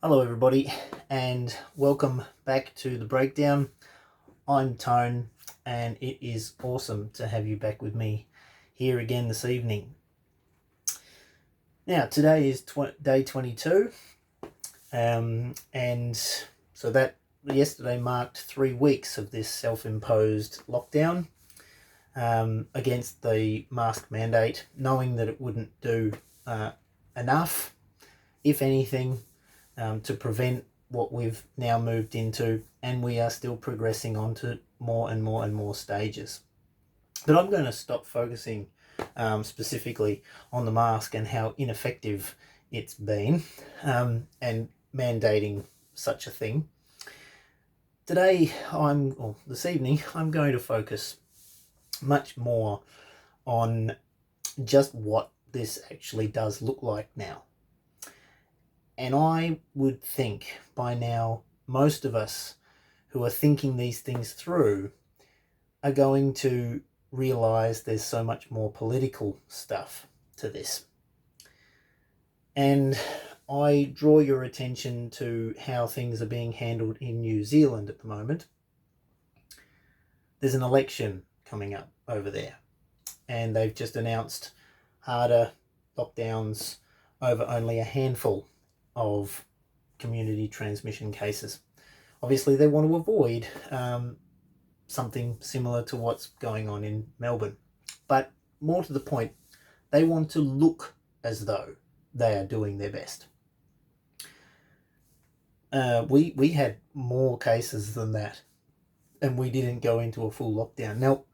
Hello, everybody, and welcome back to the breakdown. I'm Tone, and it is awesome to have you back with me here again this evening. Now, today is day 22, and so that yesterday marked 3 weeks of this self-imposed lockdown against the mask mandate, knowing that it wouldn't do enough, if anything, to prevent what we've now moved into, and we are still progressing on to more and more stages. But I'm going to stop focusing specifically on the mask and how ineffective it's been and mandating such a thing. This evening, I'm going to focus much more on just what this actually does look like now. And I would think by now most of us who are thinking these things through are going to realize there's so much more political stuff to this. And I draw your attention to how things are being handled in New Zealand at the moment. There's an election coming up over there, and they've just announced harder lockdowns over only a handful of community transmission cases. Obviously, they want to avoid something similar to what's going on in Melbourne. But more to the point, they want to look as though they are doing their best. We had more cases than that, and we didn't go into a full lockdown. Now,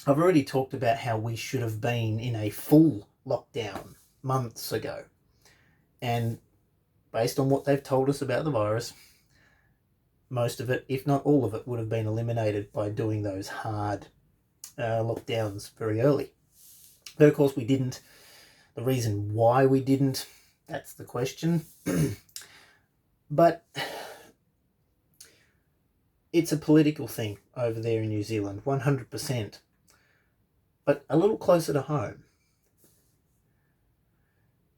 I've already talked about how we should have been in a full lockdown months ago. And based on what they've told us about the virus, most of it, if not all of it, would have been eliminated by doing those hard lockdowns very early. But of course we didn't. The reason why we didn't, that's the question. But it's a political thing over there in New Zealand, 100%. But a little closer to home,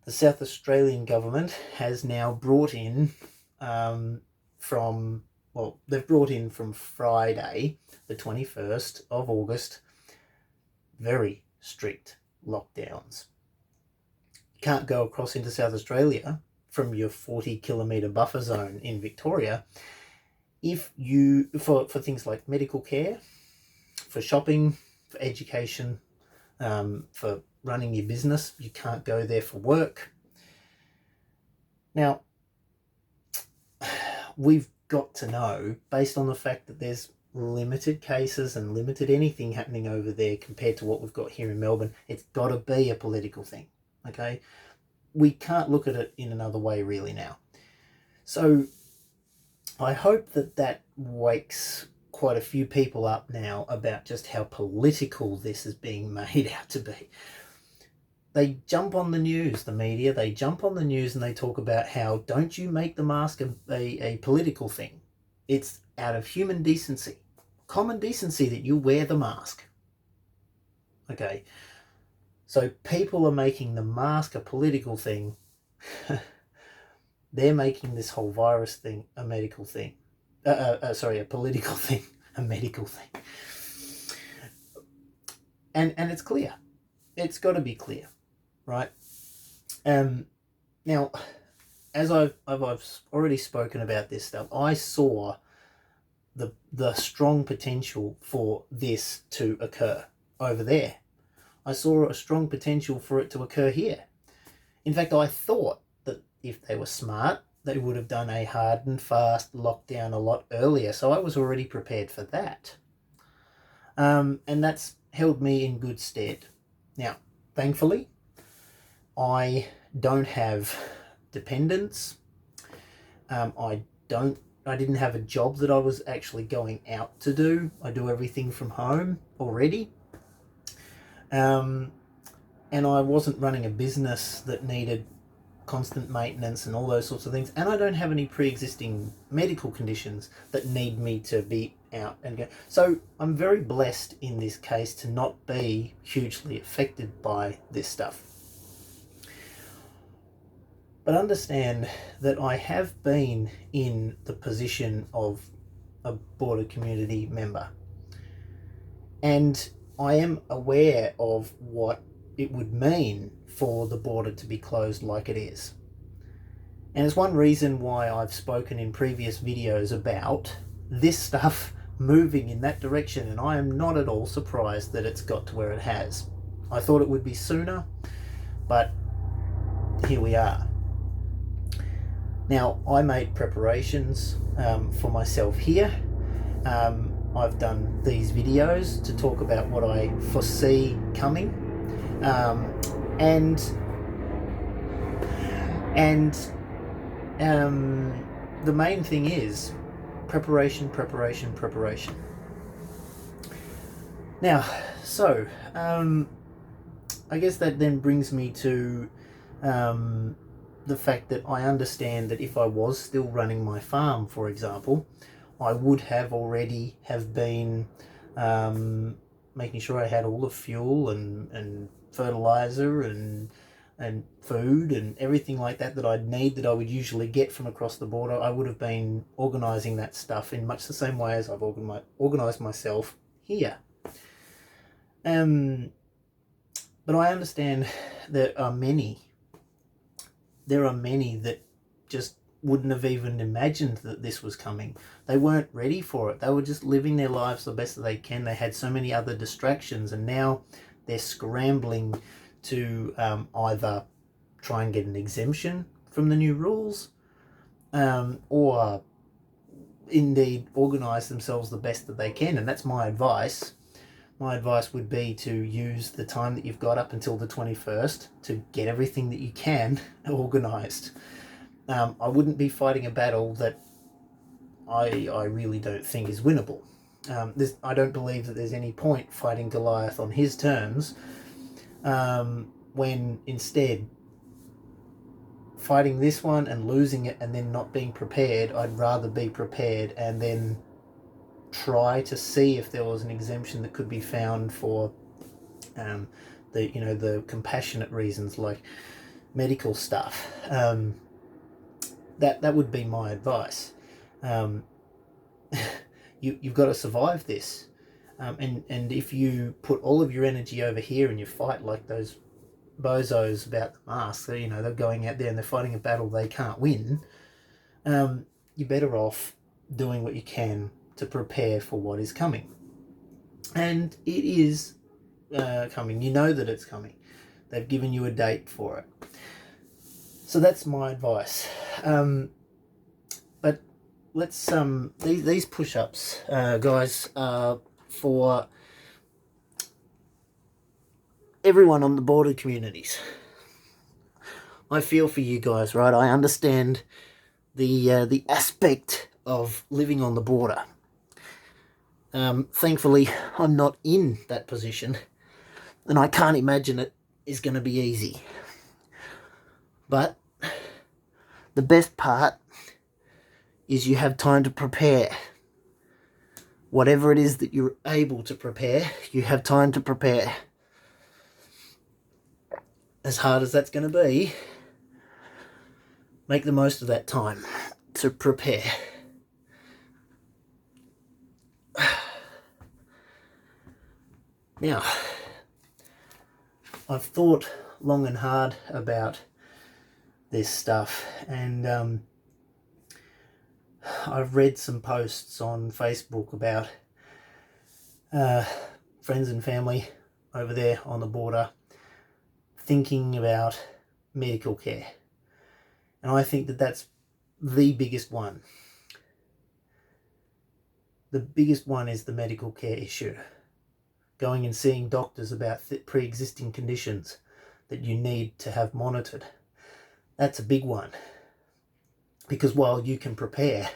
the South Australian government has now brought in from Friday, the 21st of August, very strict lockdowns. You can't go across into South Australia from your 40-kilometre buffer zone in Victoria for things like medical care, for shopping, for education, for running your business. You can't go there for work. Now, we've got to know, based on the fact that there's limited cases and limited anything happening over there compared to what we've got here in Melbourne, it's got to be a political thing, okay? We can't look at it in another way really now. So I hope that wakes quite a few people up now about just how political this is being made out to be. They jump on the news, the media, they jump on the news and they talk about how don't you make the mask a political thing. It's out of human decency, common decency, that you wear the mask. Okay, so people are making the mask a political thing. They're making this whole virus thing a medical thing. A political thing, a medical thing. And it's clear. It's got to be clear, right? Now, as I've already spoken about this stuff, I saw the strong potential for this to occur over there. I saw a strong potential for it to occur here. In fact, I thought that if they were smart, they would have done a hard and fast lockdown a lot earlier. So I was already prepared for that. And that's held me in good stead. Now, thankfully, I don't have dependents. I didn't have a job that I was actually going out to do. I do everything from home already. And I wasn't running a business that needed constant maintenance and all those sorts of things. And I don't have any pre-existing medical conditions that need me to be out and go. So I'm very blessed in this case to not be hugely affected by this stuff. But understand that I have been in the position of a border community member, and I am aware of what it would mean for the border to be closed like it is. And it's one reason why I've spoken in previous videos about this stuff moving in that direction, and I am not at all surprised that it's got to where it has. I thought it would be sooner, but here we are. Now, I made preparations for myself here. I've done these videos to talk about what I foresee coming, and the main thing is preparation. Now, so I guess that then brings me to the fact that I understand that if I was still running my farm, for example, I would have already have been making sure I had all the fuel and fertilizer and food and everything like that I'd need, that I would usually get from across the border. I would have been organising that stuff in much the same way as I've organised myself here. But I understand there are many that just wouldn't have even imagined that this was coming. They weren't ready for it. They were just living their lives the best that they can. They had so many other distractions, and now they're scrambling to either try and get an exemption from the new rules, or indeed organise themselves the best that they can. And that's my advice. My advice would be to use the time that you've got up until the 21st to get everything that you can organised. I wouldn't be fighting a battle that I really don't think is winnable. I don't believe that there's any point fighting Goliath on his terms, when instead fighting this one and losing it and then not being prepared, I'd rather be prepared and then try to see if there was an exemption that could be found for the compassionate reasons like medical stuff. That would be my advice. You've got to survive this, and if you put all of your energy over here and you fight like those bozos about the mask, they're going out there and they're fighting a battle they can't win, you're better off doing what you can to prepare for what is coming. And it is coming. You know that it's coming. They've given you a date for it. So that's my advice. But let's these push-ups, guys, are for everyone on the border communities. I feel for you guys, right? I understand the aspect of living on the border. Thankfully, I'm not in that position, and I can't imagine it is going to be easy. But the best part is you have time to prepare. Whatever it is that you're able to prepare, you have time to prepare. As hard as that's going to be, make the most of that time to prepare. Now, I've thought long and hard about this stuff, and I've read some posts on Facebook about friends and family over there on the border thinking about medical care. And I think that that's the biggest one. The biggest one is the medical care issue. Going and seeing doctors about pre-existing conditions that you need to have monitored. That's a big one. Because while you can prepare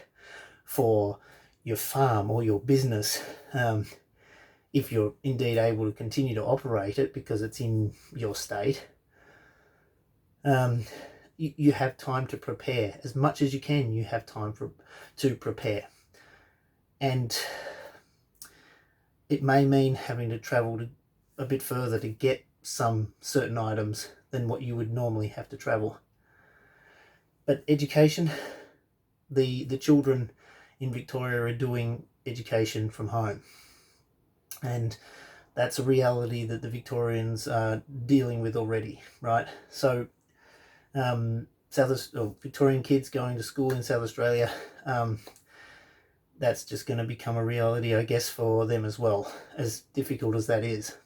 for your farm or your business, if you're indeed able to continue to operate it because it's in your state, you have time to prepare. As much as you can, you have time to prepare. And it may mean having to travel a bit further to get some certain items than what you would normally have to travel. But education, the children in Victoria are doing education from home, and that's a reality that the Victorians are dealing with already, right? So Victorian kids going to school in South Australia, that's just going to become a reality, I guess, for them as well, as difficult as that is.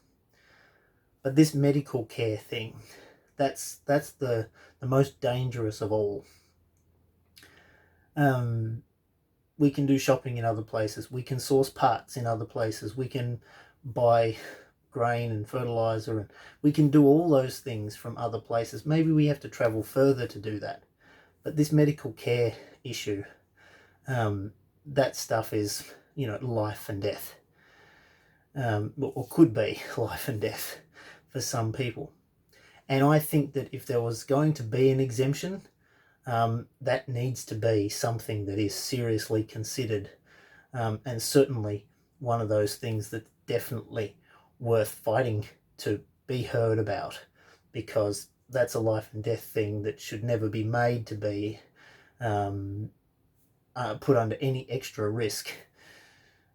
But this medical care thing, that's the most dangerous of all. We can do shopping in other places. We can source parts in other places. We can buy grain and fertilizer, and we can do all those things from other places. Maybe we have to travel further to do that. But this medical care issue, that stuff is, life and death. Or could be life and death for some people. And I think that if there was going to be an exemption, that needs to be something that is seriously considered, and certainly one of those things that's definitely worth fighting to be heard about, because that's a life and death thing that should never be made to be put under any extra risk.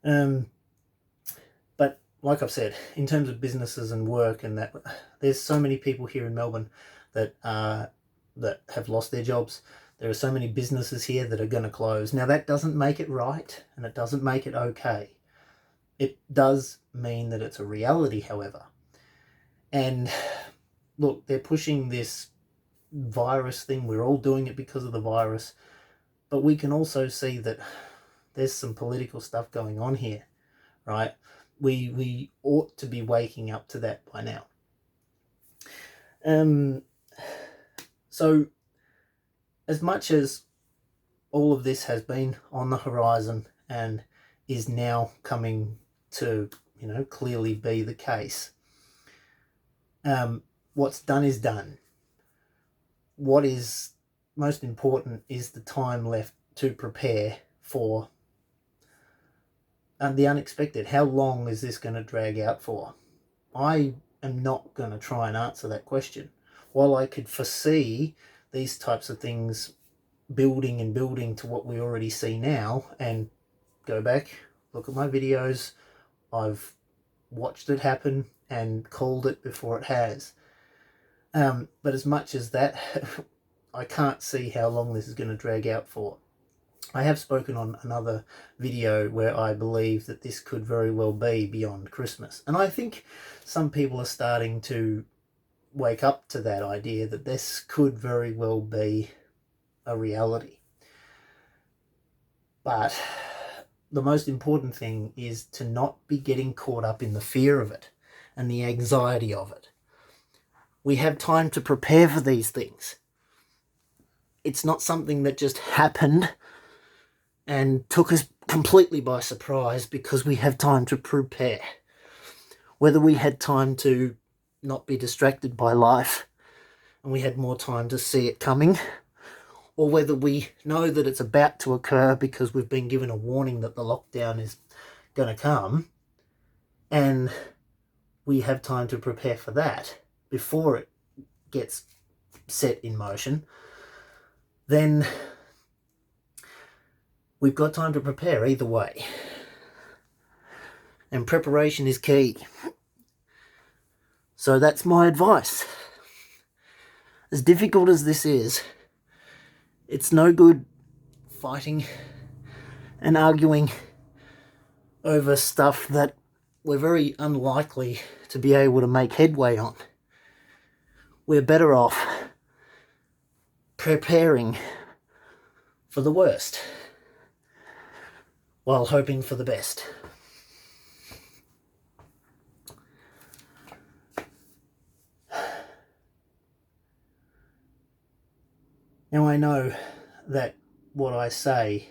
But like I've said, in terms of businesses and work and that, there's so many people here in Melbourne that have lost their jobs. There are so many businesses here that are going to close. Now, that doesn't make it right, and it doesn't make it okay. It does mean that it's a reality, however. And look, they're pushing this virus thing. We're all doing it because of the virus. But we can also see that there's some political stuff going on here, right? We ought to be waking up to that by now. So, as much as all of this has been on the horizon and is now coming to, clearly be the case, what's done is done. What is most important is the time left to prepare for the unexpected. How long is this going to drag out for? I am not going to try and answer that question. While I could foresee these types of things building and building to what we already see now, and go back, look at my videos, I've watched it happen and called it before it has. But as much as that, I can't see how long this is going to drag out for. I have spoken on another video where I believe that this could very well be beyond Christmas. And I think some people are starting to wake up to that idea that this could very well be a reality. But the most important thing is to not be getting caught up in the fear of it and the anxiety of it. We have time to prepare for these things. It's not something that just happened and took us completely by surprise, because we have time to prepare. Whether we had time to not be distracted by life and we had more time to see it coming, or whether we know that it's about to occur because we've been given a warning that the lockdown is going to come, and we have time to prepare for that before it gets set in motion, then we've got time to prepare either way. And preparation is key. So that's my advice. As difficult as this is, it's no good fighting and arguing over stuff that we're very unlikely to be able to make headway on. We're better off preparing for the worst while hoping for the best. Now, I know that what I say,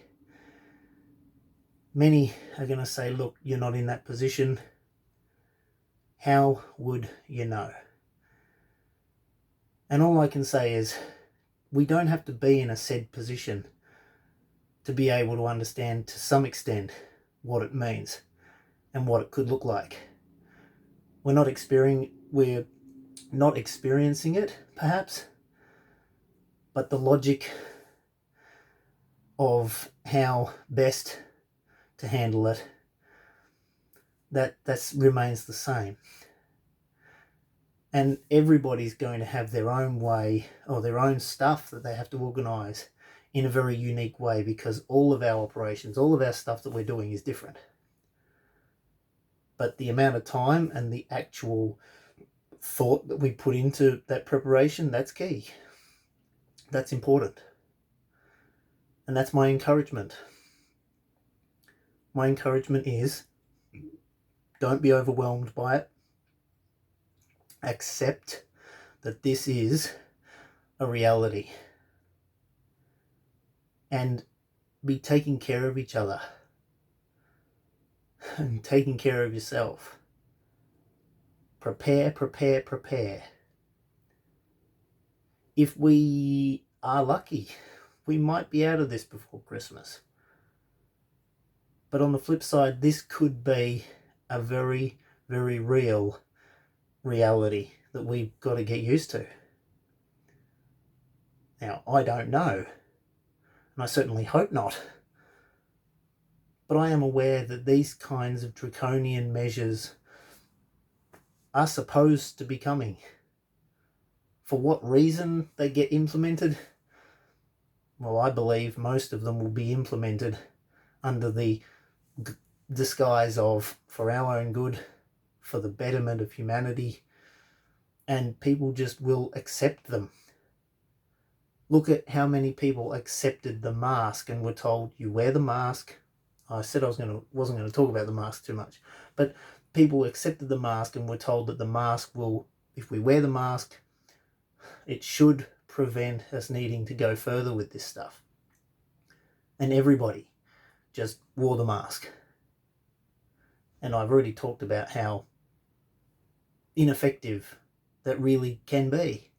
many are going to say, look, you're not in that position. How would you know? And all I can say is, we don't have to be in a said position to be able to understand to some extent what it means and what it could look like. We're not experiencing it, perhaps, but the logic of how best to handle it, that remains the same. And everybody's going to have their own way or their own stuff that they have to organise in a very unique way, because all of our operations, all of our stuff that we're doing is different. But the amount of time and the actual thought that we put into that preparation, that's key. That's important. And that's my encouragement. My encouragement is, don't be overwhelmed by it. Accept that this is a reality. And be taking care of each other. And taking care of yourself. Prepare, prepare, prepare. If we are lucky, we might be out of this before Christmas. But on the flip side, this could be a very, very real reality that we've got to get used to. Now, I don't know, and I certainly hope not, but I am aware that these kinds of draconian measures are supposed to be coming. For what reason they get implemented? Well, I believe most of them will be implemented under the disguise of for our own good, for the betterment of humanity, and people just will accept them. Look at how many people accepted the mask and were told, you wear the mask. I said I wasn't going to talk about the mask too much, but people accepted the mask and were told that the mask will, if we wear the mask, it should prevent us needing to go further with this stuff. And everybody just wore the mask. And I've already talked about how ineffective that really can be.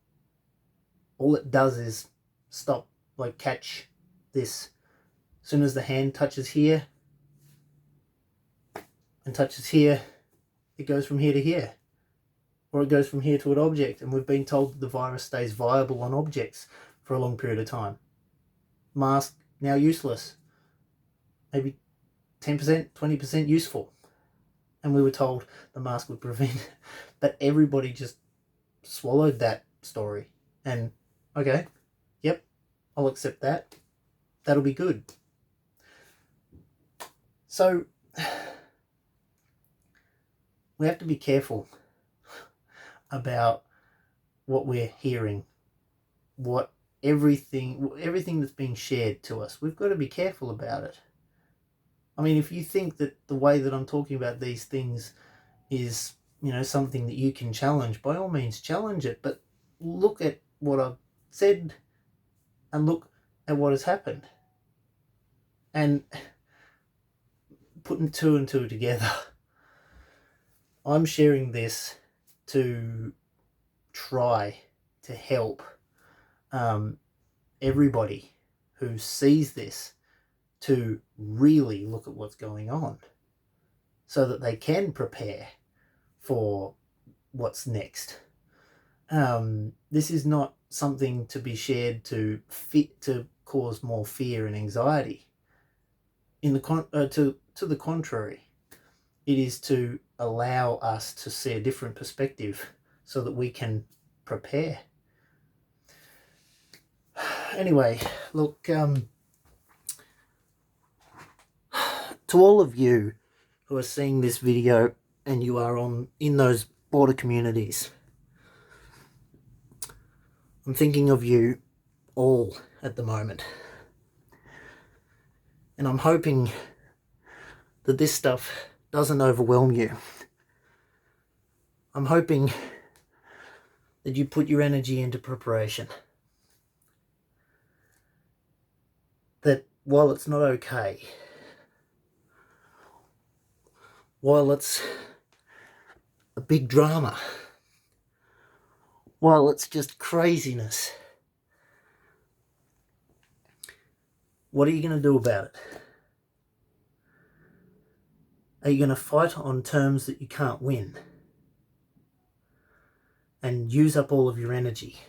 All it does is stop, like catch this. As soon as the hand touches here and touches here, it goes from here to here. Or it goes from here to an object. And we've been told that the virus stays viable on objects for a long period of time. Mask now useless. Maybe 10%, 20% useful. And we were told the mask would prevent. But everybody just swallowed that story. And, okay, yep, I'll accept that. That'll be good. So, we have to be careful about what we're hearing, what everything that's being shared to us. We've got to be careful about it. I mean, if you think that the way that I'm talking about these things is, something that you can challenge, by all means challenge it, but look at what I've said and look at what has happened. And putting two and two together, I'm sharing this to try to help everybody who sees this to really look at what's going on so that they can prepare for what's next. This is not something to be shared to cause more fear and anxiety. To the contrary, it is to allow us to see a different perspective so that we can prepare. Anyway, look, to all of you who are seeing this video and you are in those border communities, I'm thinking of you all at the moment. And I'm hoping that this stuff doesn't overwhelm you. I'm hoping that you put your energy into preparation. That while it's not okay, while it's a big drama, while it's just craziness, what are you going to do about it? Are you going to fight on terms that you can't win and use up all of your energy?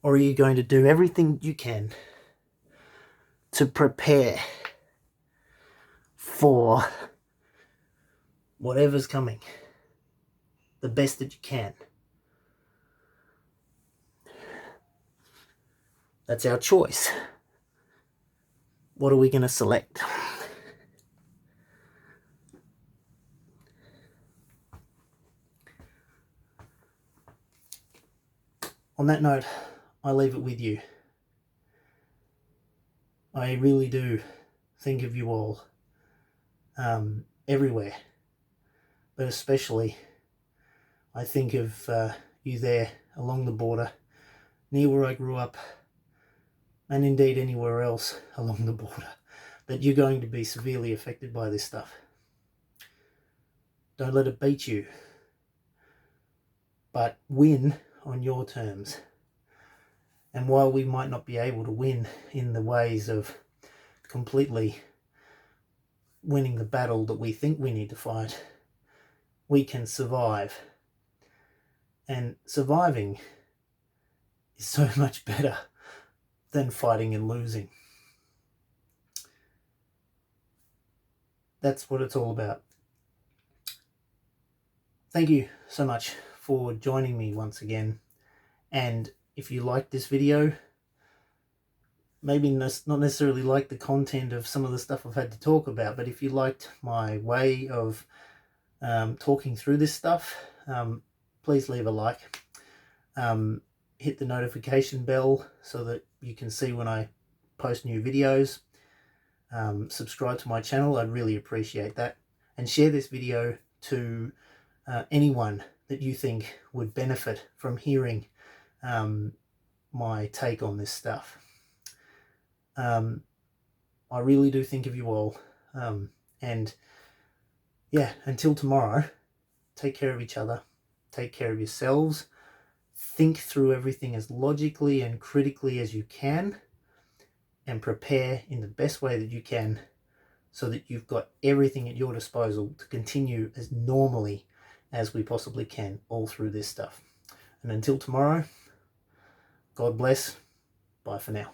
Or are you going to do everything you can to prepare for whatever's coming the best that you can. That's our choice. What are we going to select? On that note, I leave it with you. I really do think of you all everywhere, but especially I think of you there along the border, near where I grew up, and indeed anywhere else along the border, that you're going to be severely affected by this stuff. Don't let it beat you, but win on your terms. And while we might not be able to win in the ways of completely winning the battle that we think we need to fight, we can survive. And surviving is so much better than fighting and losing. That's what it's all about. Thank you so much for joining me once again. And if you liked this video, maybe not necessarily like the content of some of the stuff I've had to talk about, but if you liked my way of talking through this stuff, please leave a like. Hit the notification bell so that you can see when I post new videos. Subscribe to my channel, I'd really appreciate that. And share this video to anyone that you think would benefit from hearing my take on this stuff. I really do think of you all. And yeah, until tomorrow, take care of each other, take care of yourselves, think through everything as logically and critically as you can, and prepare in the best way that you can so that you've got everything at your disposal to continue as normally as we possibly can all through this stuff. And until tomorrow, God bless. Bye for now.